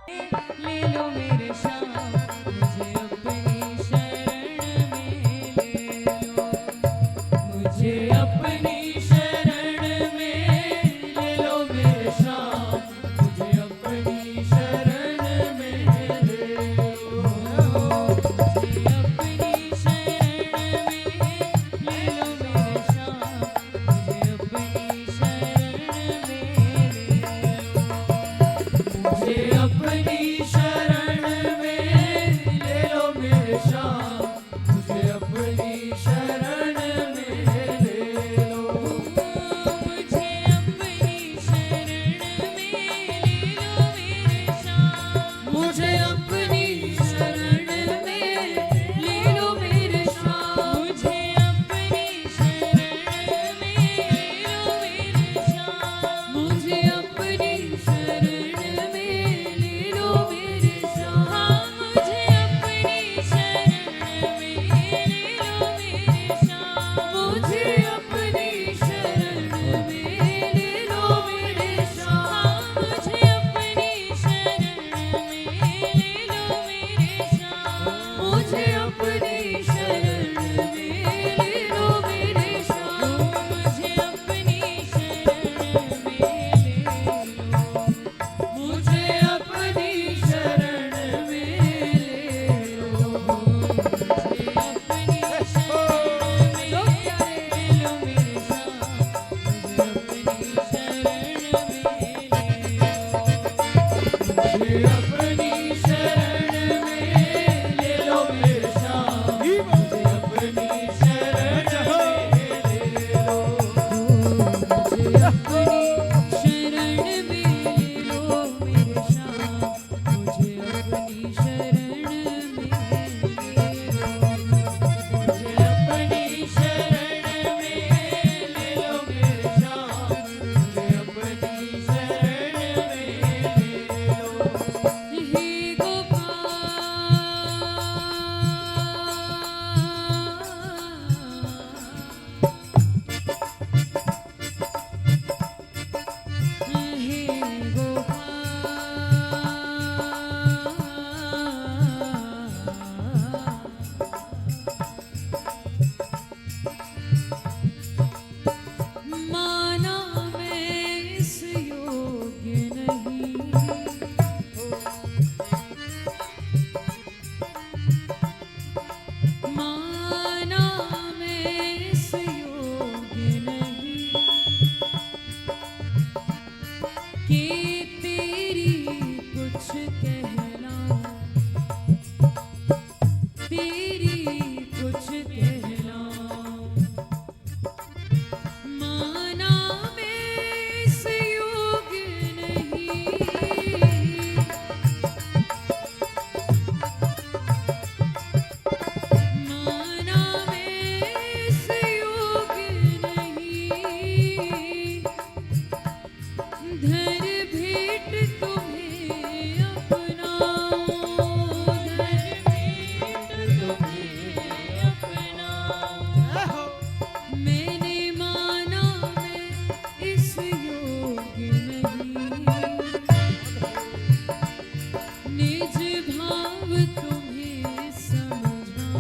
ले लो मेरे श्याम, मुझे अपनी शरण में ले लो, मुझे अपनी शरण में ले लो मेरे श्याम, मुझे अपनी शरण में ले लो, मुझे अपनी शरण में ले लो मेरे श्याम, मुझे अपनी शरण में ले लो, मुझे अपनी शरण में ले लो मेरे श्याम, मुझे अपनी शरण में ले लो, मुझे अपनी शरण में ले लो मेरे श्याम, मुझे अपनी शरण में ले लो मेरे श्याम, मुझे अपनी शरण में ले लो मेरे श्याम, मुझे अपनी शरण में ले लो मेरे श्याम, मुझे अपनी शरण में ले लो मेरे श्याम, मुझे अपनी शरण में ले लो मेरे श्याम, मुझे अपनी शरण में ले लो मेरे श्याम, मुझे अपनी शरण में ले लो मेरे श्याम, मुझे अपनी शरण में ले लो, मुझे अपनी शरण में ले लो, मुझे अपनी शरण में ले लो मेरे श्याम, मुझे अपनी शरण में ले लो, मुझे अपनी शरण में ले लो मेरे श्याम, मुझे अपनी शरण में ले लो, मुझे अपनी शरण में ले लो मेरे श्याम, मुझे अपनी शरण में ले लो, मुझे अपनी शरण में ले लो मेरे श्याम, मुझे अपनी शरण में ले लो, हे माना मैं इस योग्य नहीं, माना मैं इस योग्य नहीं, कि तेरी कुछ कहना, तेरी कुछ कहना, माना मैं इस योग्य नहीं, माना मैं इस योग्य नहीं, धर भेंट तुम्हें अपना, धर भेंट तुम्हें अपना, मैंने माना मैं इस योग्य नहीं, निज भाव तुम्हें समझा,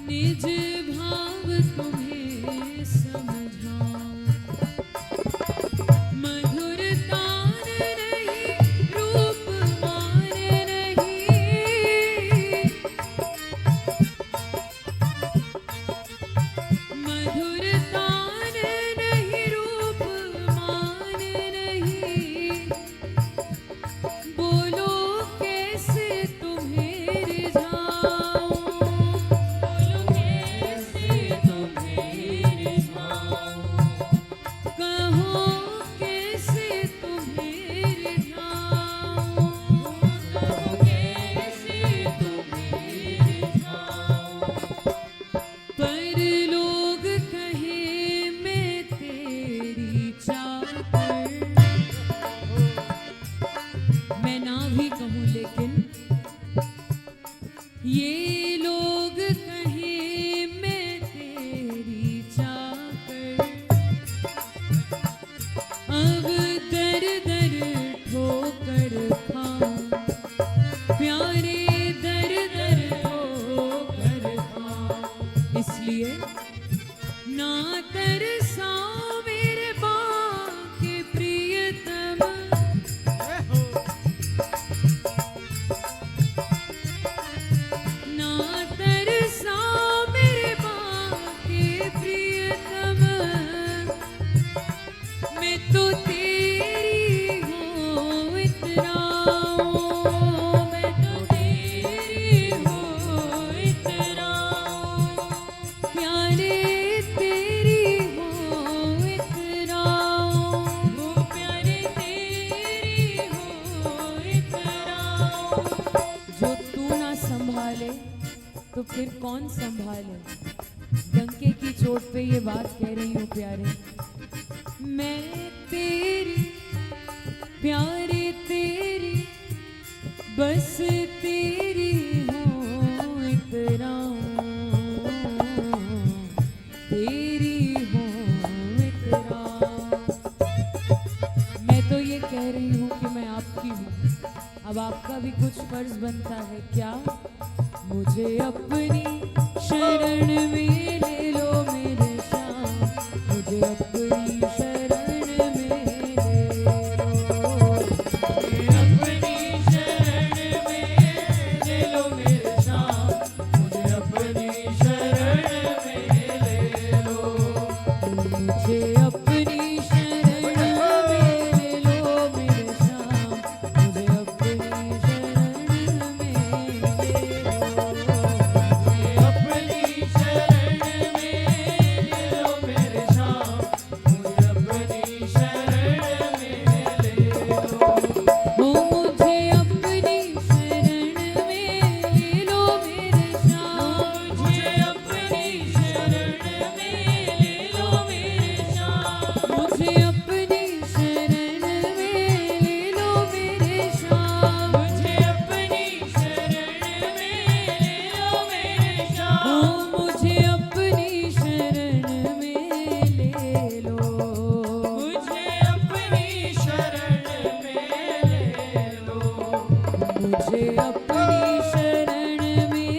निज भाव तुम्हें समझा, कौन संभाले। डंके की चोट पे ये बात कह रही हूँ प्यारे, मैं तेरी प्यारे तेरी बस तेरी हूँ इकरार, तेरी हूँ इकरार। मैं तो ये कह रही हूँ कि मैं आपकी हूँ, अब आपका भी कुछ फर्ज बनता है क्या। मुझे अपनी शरण में ले लो मेरे श्याम, मुझे अपनी शरण में ले लो, मुझे अपनी शरण में ले लो मेरे श्याम, मुझे अपनी शरण में ले लो, मुझे अपनी शरण में ले लो मेरे श्याम, मुझे अपनी शरण में ले लो, मुझे अपनी शरण में ले लो मेरे श्याम, मुझे अपनी शरण में ले लो, हो मुझे अपनी शरण में ले लो मेरे श्याम, मुझे अपनी शरण में ले लो मेरे श्याम, मुझे अपनी शरण में ले लो मेरे श्याम, मुझे अपनी शरण में ले लो मेरे श्याम, हो मुझे अपनी शरण में ले लो, मुझे अपनी शरण में ले लो, मुझे अपनी शरण में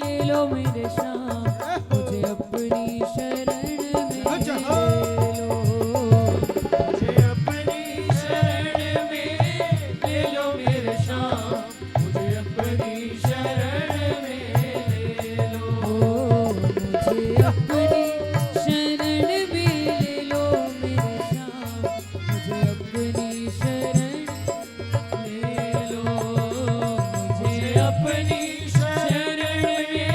ले लो मेरे श्याम, मुझे अपनी शरण में ले लो, मुझे अपनी शरण में ले लो मेरे श्याम, मुझे अपनी शरण में ले लो, मुझे अपनी शरण में ले लो मेरे श्याम, मुझे अपनी शरण ले लो, मुझे अपनी शरण में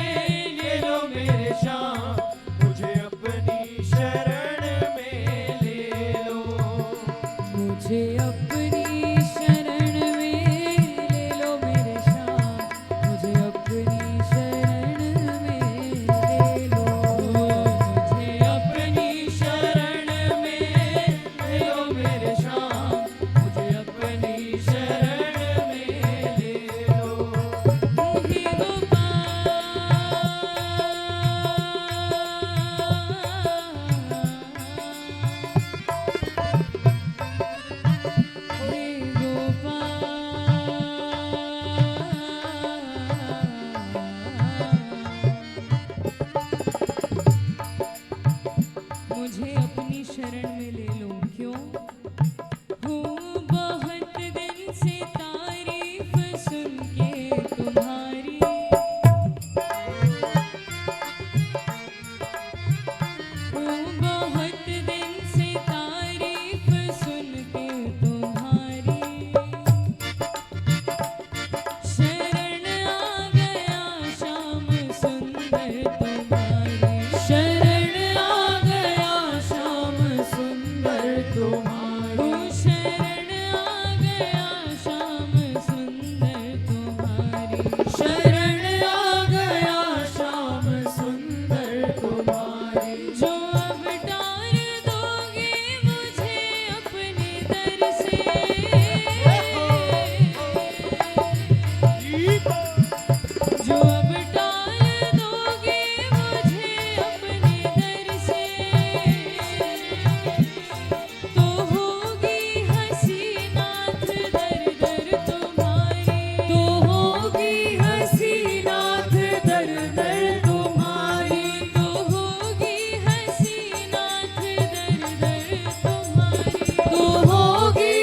ले लो मेरे श्याम, मुझे अपनी शरण में ले लो, मुझे अपनी शरण में ले लो मेरे श्याम, मुझे अपनी शरण में ले लो, मुझे अपनी शरण में ले लो मेरे श्याम, मुझे अपनी शरण में ले लो, हे मुझे अपनी शरण में ले लो, क्यों हूँ बहुत दिन से तारीफ सुन के तुम्हारी, हूँ बहुत दिन से तारीफ सुन के तुम्हारी, शरण आ गया श्याम सुंदर तुम्हारी, शरण आ गया श्याम सुंदर तुम्हारी, शरण आ गया श्याम सुंदर तुम्हारी, शरण आ गया श्याम सुंदर तुम्हारी, जो अब डार दोगे मुझे अपने दर से, जो अब डाल दोगे मुझे अपने दर से, तो होगी हंसी नाथ दर दर तुम्हारी, तो होगी हंसी नाथ दर दर तुम्हारी, तो होगी हंसी नाथ दर दर तुम्हारी, तो होगी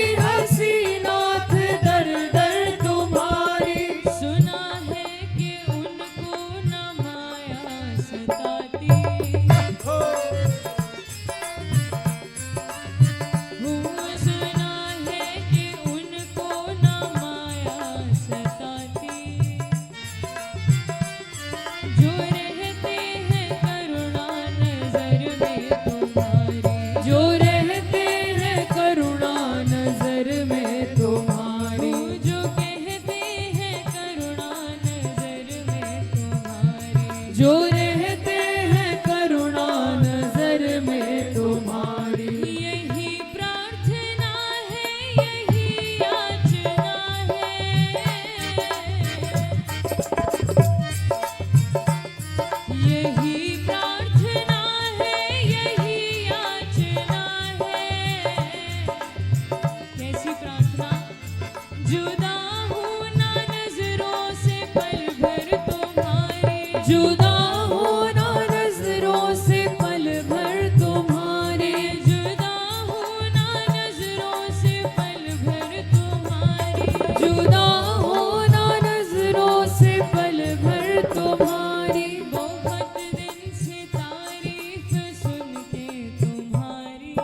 जुदा होना नजरों से पल भर तुम्हारे, जुदा होना नजरों से पल भर तुम्हारे, जुदा होना नजरों से पल भर तुम्हारी, बहुत दिन से तारीफ सुन के तुम्हारी,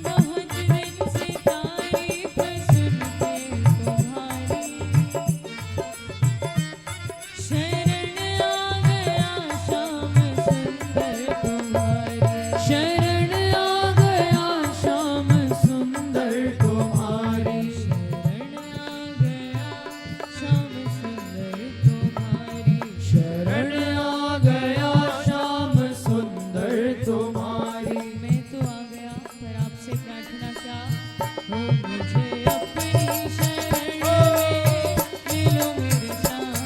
बहुत दिन से तारीफ सुन के तुम्हारी, शरण आ गया श्याम सुंदर तुम्हारी, शरण आ गया श्याम सुंदर तुम्हारी, शरण आ गया श्याम सुंदर तुम्हारी, शरण आ गया श्याम सुंदर तुम्हारी। मैं तो आ गया पर आपसे प्रार्थना क्या हो, मुझे अपनी शरण में ले लो मेरे श्याम,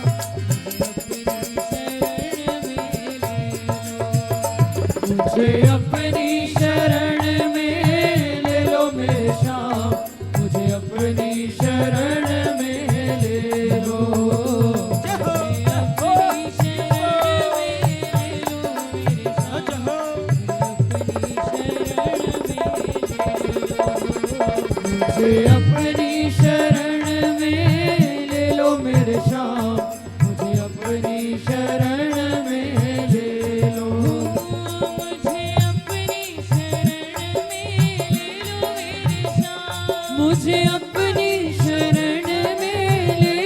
मुझे अपनी शरण में ले लो मेरे श्याम, मुझे अपनी शरण में ले लो, मुझे अपनी शरण में ले लो, मुझे अपनी शरण में ले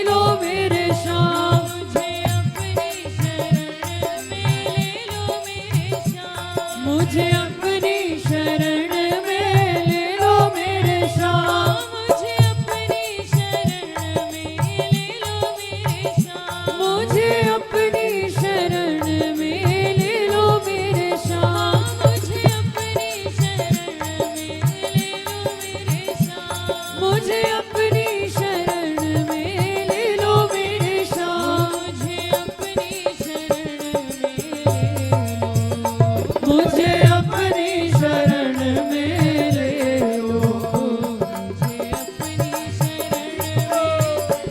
लो मेरे श्याम, मुझे अपनी शरण में ले लो, मुझे अपनी शरण में ले लो मेरे श्याम, मुझे अपनी शरण में ले लो मेरे श्याम, मुझे अपनी शरण में ले लो मेरे श्याम, मुझे अपनी शरण में ले लो मेरे श्याम, मुझे अपनी शरण में ले लो मेरे श्याम, मुझे अपनी शरण में ले लो मेरे श्याम, मुझे अपनी शरण में ले लो मेरे श्याम, मुझे अपनी शरण में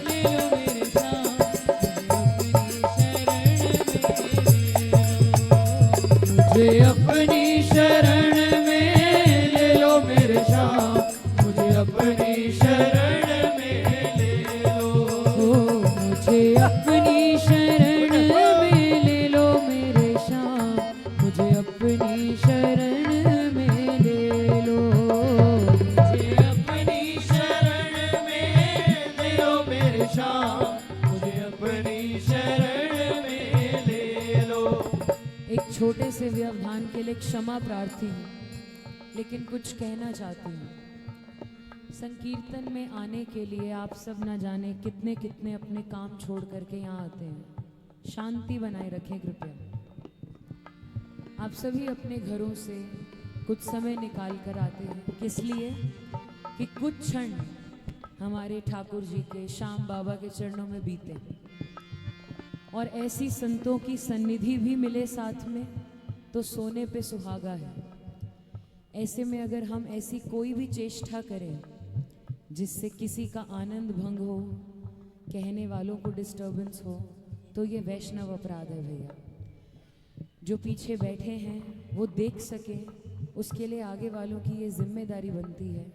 मुझे अपनी शरण में ले लो, मुझे अपनी शरण में ले लो मेरे श्याम, मुझे अपनी शरण में ले लो मेरे श्याम, मुझे अपनी शरण में ले लो, मुझे अपनी शरण में ले लो मेरे श्याम, मुझे अपनी शरण में ले लो, मुझे अपनी शरण में ले लो मेरे श्याम, मुझे अपनी शरण में ले लो। एक छोटे से व्यवधान के लिए क्षमा प्रार्थी हूँ, लेकिन कुछ कहना चाहती हूँ। संकीर्तन में आने के लिए आप सब न जाने कितने कितने अपने काम छोड़ करके यहाँ आते हैं। शांति बनाए रखें कृपया। आप सभी अपने घरों से कुछ समय निकाल कर आते हैं, किस लिए कि कुछ क्षण हमारे ठाकुर जी के श्याम बाबा के चरणों में बीते और ऐसी संतों की सन्निधि भी मिले साथ में तो सोने पे सुहागा है। ऐसे में अगर हम ऐसी कोई भी चेष्टा करें जिससे किसी का आनंद भंग हो, कहने वालों को डिस्टर्बेंस हो, तो ये वैष्णव अपराध है भैया। जो पीछे बैठे हैं वो देख सके, उसके लिए आगे वालों की ये जिम्मेदारी बनती है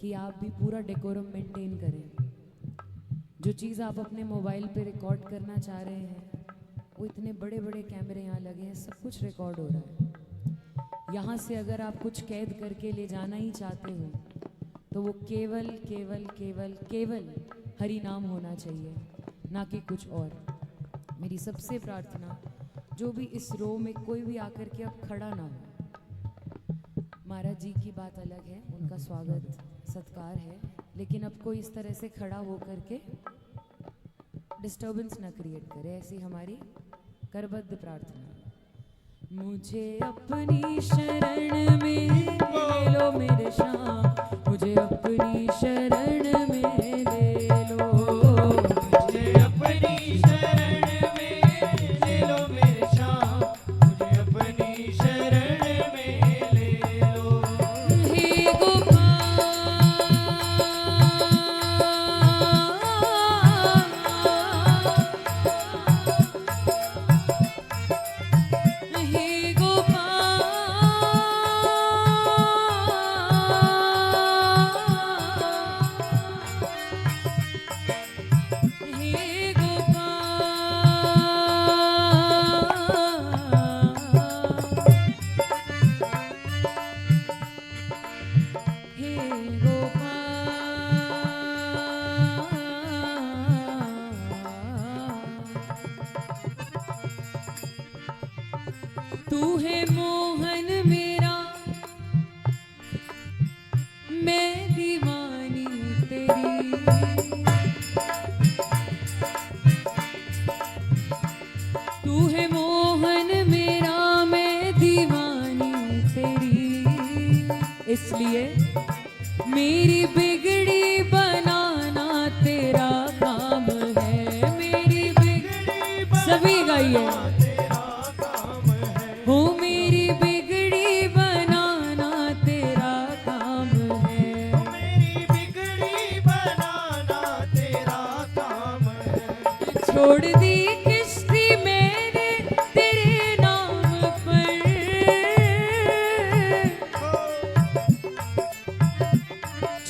कि आप भी पूरा डेकोरम मेंटेन करें। जो चीज़ आप अपने मोबाइल पे रिकॉर्ड करना चाह रहे हैं, वो इतने बड़े बड़े कैमरे यहाँ लगे हैं, सब कुछ रिकॉर्ड हो रहा है। यहाँ से अगर आप कुछ कैद करके ले जाना ही चाहते हो तो वो केवल केवल केवल केवल हरि नाम होना चाहिए, ना कि कुछ और। मेरी सबसे प्रार्थना, जो भी इस रो में कोई भी आकर के अब खड़ा ना हो। महाराज जी की बात अलग है, उनका स्वागत सत्कार है, लेकिन अब कोई इस तरह से खड़ा हो करके डिस्टर्बेंस ना क्रिएट करे, ऐसी हमारी करबद्ध प्रार्थना। मुझे अपनी शरण में ले लो मेरे श्याम, मुझे अपनी शरण में ले लो, मुझे अपनी शरण में ले लो मेरे श्याम, मुझे अपनी शरण में ले लो। हे गोपाल इसलिए मेरी बिगड़ी बनाना तेरा काम है, मेरी बिगड़ी सभी गाइए हो, मेरी बिगड़ी बनाना तेरा काम है, मेरी बिगड़ी बनाना तेरा काम है। छोड़ दी किश्ती मैंने तेरे नाम पर,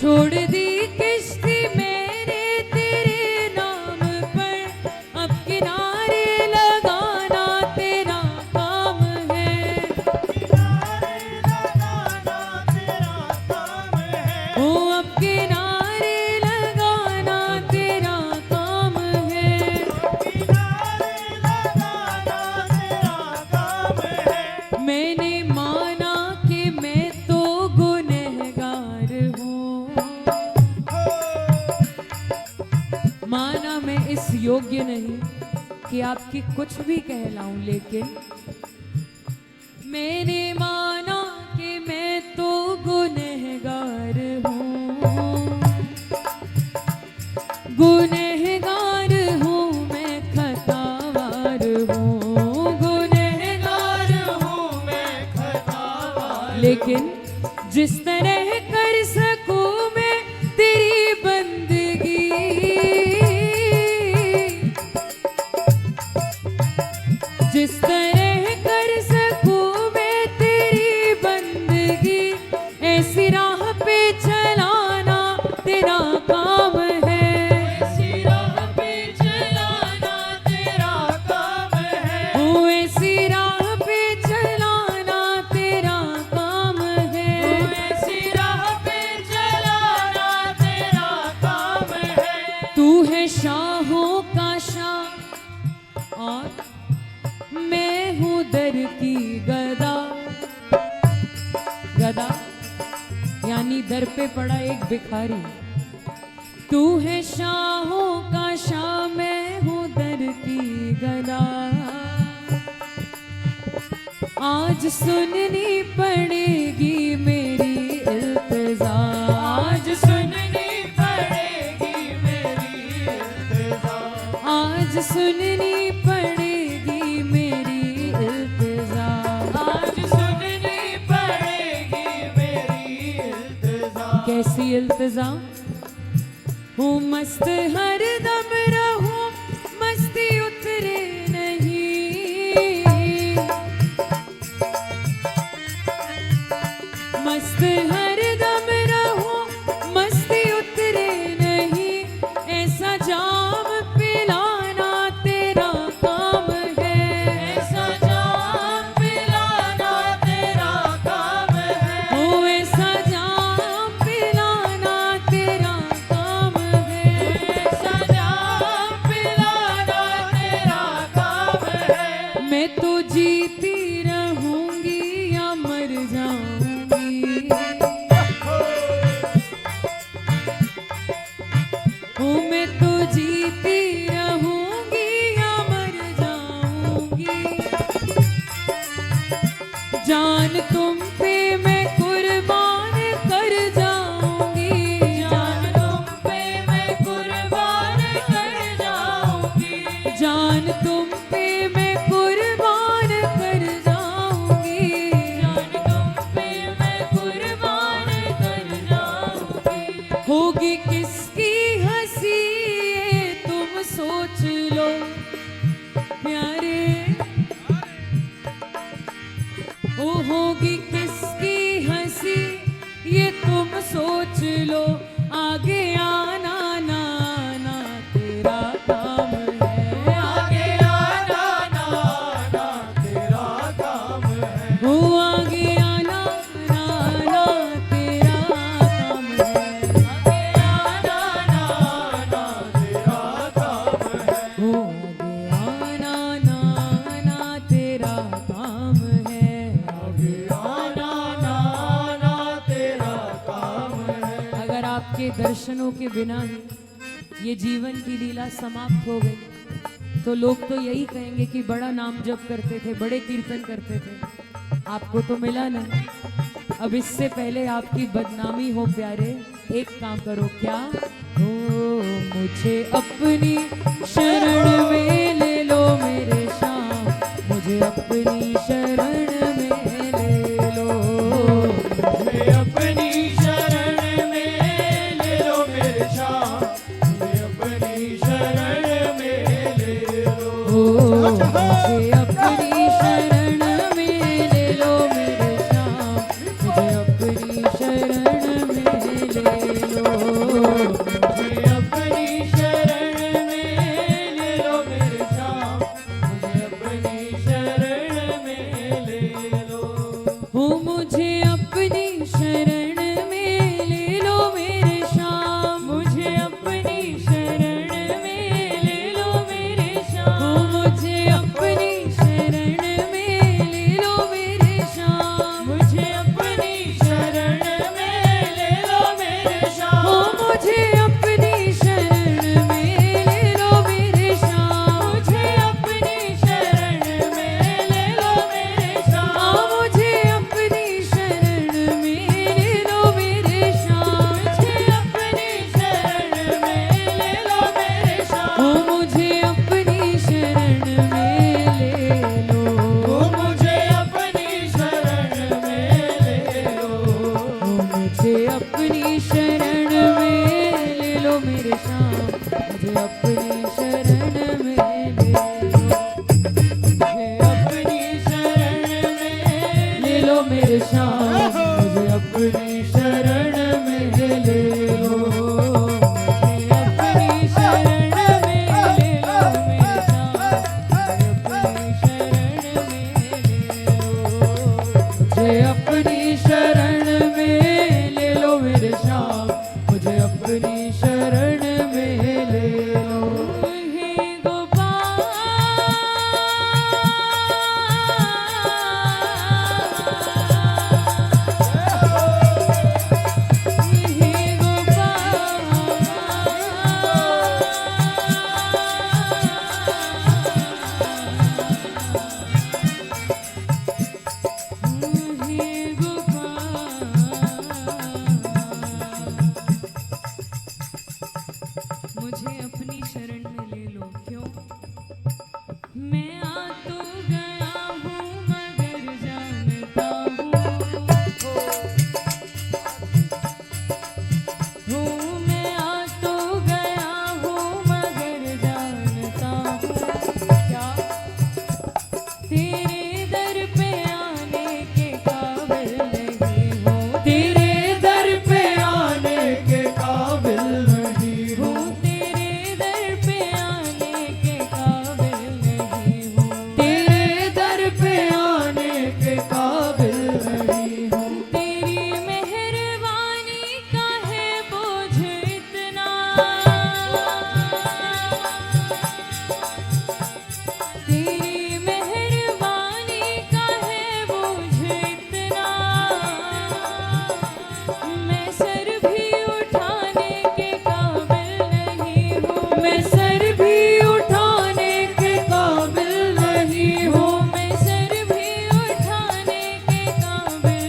छोड़ दी किश्ती मैंने तेरे नाम पर, अब किनारे लगाना तेरा काम है, किनारे लगाना तेरा काम है। ओ अब किनारे लगाना तेरा काम है, किनारे लगाना तेरा काम है। मैंने माना कि मैं तो गुनहगार हूँ, माना मैं इस योग्य नहीं कि आपकी कुछ भी कहलाऊं, लेकिन मैंने माना कि मैं तो गुनहगार हूँ, गुनहगार हूँ मैं, खतावार हूँ, गुनहगार हूँ मैं, खतावार लेकिन जिस तरह कर सकूं मैं तेरी बंदगी, जिस तरह कर सकूं मैं तेरी बंदगी, ऐसी राह पे चलाना तेरा काम है, ऐसी राह पे चलाना तेरा काम है। ओ ऐसी राह पे चलाना तेरा काम है, ऐसी राह पे चलाना तेरा काम है। तू है शाहों का शाह और मैं हूँ दर की गदा, गदा यानी दर पे पड़ा एक भिखारी, तू है शाहों का शाह मैं हूँ दर की गदा, आज सुननी पड़ेगी मेरी इल्तिजा, आज सुननी पड़ेगी मेरी इल्तिजा। आज सुननी पड़ेगी मेरी इल्तिजा, आज सुननी पड़ेगी मेरी इल्तिजा। कैसी इल्तिजा हूँ मस्त हरदम रहूं, मस्ती उतरे नहीं, मस्त हरदम रहूं, मस्ती उतरे नहीं, ऐसा जाम पिलाना तेरा काम है, ऐसा जाम पिलाना तेरा काम है। ओ ऐसा जाम पिलाना तेरा काम है, ऐसा जाम पिलाना तेरा काम है। मैं तो जीती रहूंगी या मर जाऊंगी, ओ मैं तो जीती रहूंगी या मर जाऊंगी, जान तुम पे मैं कुर्बान कर जाऊंगी, जान तुम पे मैं कुर्बान कर जाऊंगी। जान तुम पे मैं कुर्बान कर जाऊंगी, जान तुम पे मैं कुर्बान कर जाऊंगी। होगी किसकी हंसी ये तुम सोच लो प्यारे, ओ होगी किसकी हंसी ये तुम सोच लो, आगे आना ना आना तेरा काम है, आगे आना ना आना तेरा काम है। ओ आगे आना ना आना तेरा काम है, आगे आना ना आना तेरा काम है। ओ आगे आना ना आना तेरा काम है, आगे आना ना आना तेरा काम है। अगर आपके दर्शनों के बिना ही ये जीवन की लीला समाप्त हो गई तो लोग तो यही कहेंगे कि बड़ा नाम जप करते थे, बड़े कीर्तन करते थे, आपको तो मिला नहीं। अब इससे पहले आपकी बदनामी हो प्यारे, एक काम करो क्या, ओ मुझे अपनी शरण में ले लो मेरे श्याम, मुझे अपनी शरण में ले लो, मुझे अपनी शरण में ले लो मेरे श्याम, मुझे अपनी शरण में ले लो। मुझे अपनी शरण में ले लो मेरे श्याम, मुझे अपनी शरण में ले लो, मुझे अपनी शरण में ले लो मेरे श्याम, मुझे अपनी शरण में ले लो। हो मुझे अपनी शरण में ले लो मेरे श्याम, मुझे अपनी शरण में ले लो मेरे श्याम, हो मुझे अपनी शरण में ले लो मेरे श्याम, मुझे अपनी शरण में ले लो मेरे श्याम, हो मुझे अपनी शरण में ले लो मेरे श्याम, मुझे अपनी शरण में ले लो मेरे श्याम, मुझे अपनी शरण में ले लो मेरे श्याम, मुझे अपनी शरण में ले लो मेरे श्याम, हो मुझे अपनी शरण में ले लो, ओ मुझे अपनी शरण में ले लो। हो मुझे अपनी शरण में ले लो मेरे श्याम, मुझे अपनी शरण में ले लो, मुझे अपनी शरण में ले लो मेरे श्याम, मुझे अपनी शरण में ले लो। मुझे अपनी शरण में ले लो मेरे श्याम, मुझे अपनी शरण में ले लो मेरे श्याम, मुझे अपनी शरण में ले लो, हे गोपाल, हे मुझे अपनी शरण में ले लो, क्यों, मैं आ तो गया हूँ मगर जानता हूँ, मैं आ तो गया हूँ मगर जानता हूँ, क्या तेरे दर पे आने के काबिल नहीं हूँ, तेरे दर पे आने के काबिल नहीं हूँ, हूँ, तेरे दर पे आने के काबिल नहीं हूँ, तेरे दर पे आने के काबिल नहीं हूँ। तेरी मेहरबानी का है बोझ इतना, तेरी मेहरबानी का है बोझ इतना, मैं सर भी उठाने के काबिल नहीं हूँ, मैं सर भी उठाने के काबिल नहीं हूँ, मैं सर भी उठाने के काबिल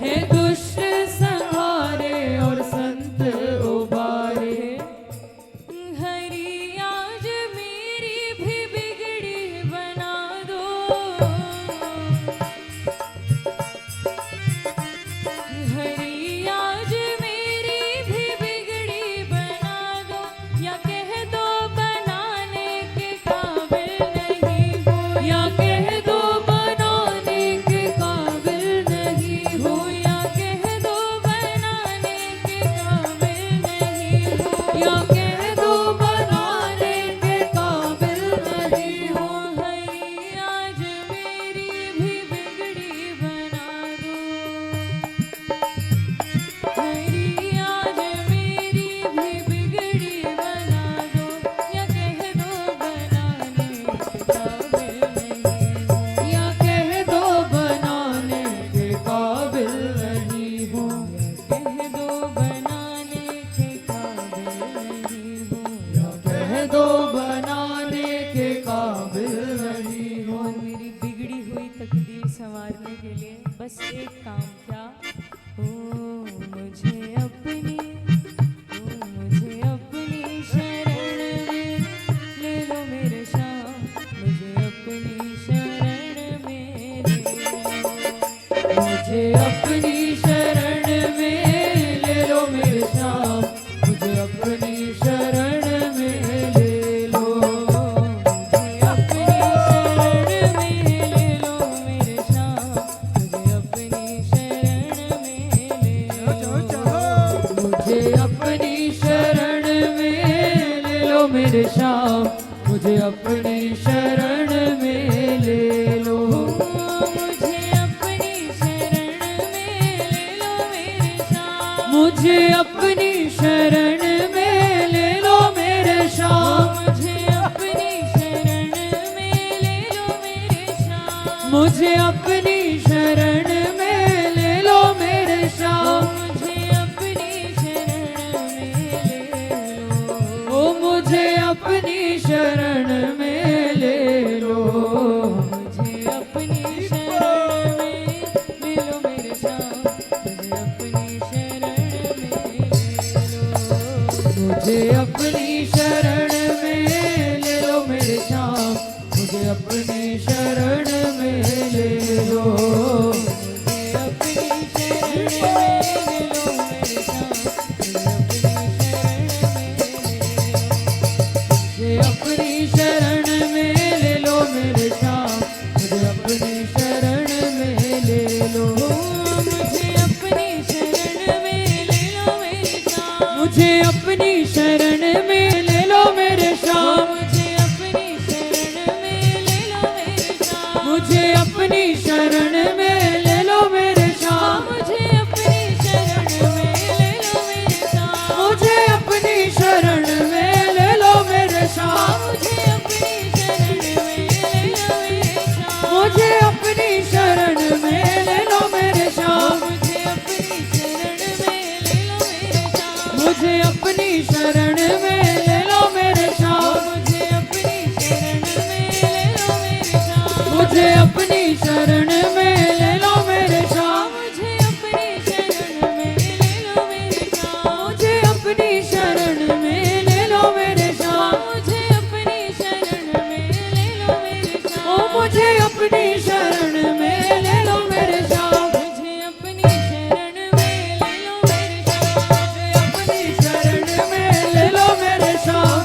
हे दुष्ट संहारे और संत उबारे। हरि आज मेरी भी बिगड़ी बना दो, हरि आज मेरी भी बिगड़ी बना दो, या कह दो बनाने के काबिल नहीं हो, या कह दो बनाने के काबिल नहीं हो, या कह दो बनाने के काबिल नहीं हो, या कह दो बनाने के काबिल नहीं हो। हरि आज मेरी भी बिगड़ी बना दो, हरि आज मेरी भी बिगड़ी बना दो, या कह दो बनाने के काबिल नहीं हो, या कह दो बनाने के काबिल नहीं हो, या कह दो बनाने के काबिल नहीं हो, या कह दो बनाने के काबिल नहीं हो। और मेरी बिगड़ी हुई तकदीर संवारने के लिए बस एक काम, क्या? ओ मुझे अपनी शरण में ले लो मेरे श्याम, मुझे अपनी शरण में ले लो, मुझे अपनी शरण में ले लो मेरे श्याम, मुझे अपनी शरण में ले लो। मुझे अपनी शरण में ले लो मेरे श्याम, मुझे अपनी शरण में ले लो, मुझे अपनी शरण में ले लो मेरे श्याम, मुझे अपनी शरण में ले लो। मुझे अपनी शरण में ले लो मेरे श्याम, मुझे अपनी शरण में ले लो मेरे श्याम, मुझे अपनी शरण में ले लो, मुझे अपनी शरण में ले लो। मुझे अपनी शरण में ले लो मेरे श्याम, मुझे अपनी शरण में ले लो, मुझे अपनी शरण में ले लो। मुझे अपनी शरण में ले लो मेरे श्याम, मुझे अपनी शरण में ले लो, मुझे अपनी शरण में ले लो मेरे श्याम, मुझे अपनी शरण में ले लो मेरे श्याम, मुझे अपनी शरण में ले लो मेरे श्याम, मुझे अपनी शरण में ले लो मेरे श्याम, मुझे अपनी शरण में ले लो मेरे श्याम, मुझे अपनी शरण में ले लो मेरे श्याम, मुझे अपनी शरण में ले लो मेरे श्याम, मुझे अपनी शरण में ले लो मेरे श्याम, ओ मुझे अपनी शरण में ले लो मेरे श्याम, अपनी शरण में ले लो मेरे श्याम,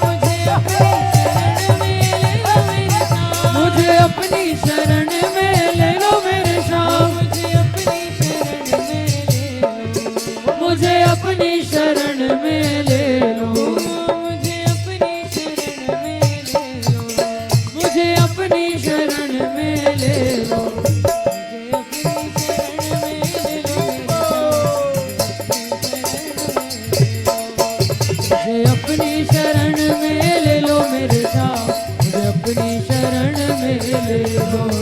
मुझे अपनी शरण में ले लो मेरे श्याम, मुझे अपनी शरण में ले लो, मुझे अपनी शरण में ले लो, मुझे अपनी शरण में ले लो मेरे श्याम, मुझे अपनी शरण में ले लो, मुझे अपनी शरण में ले लो मेरे श्याम, मुझे अपनी शरण में ले लो, मुझे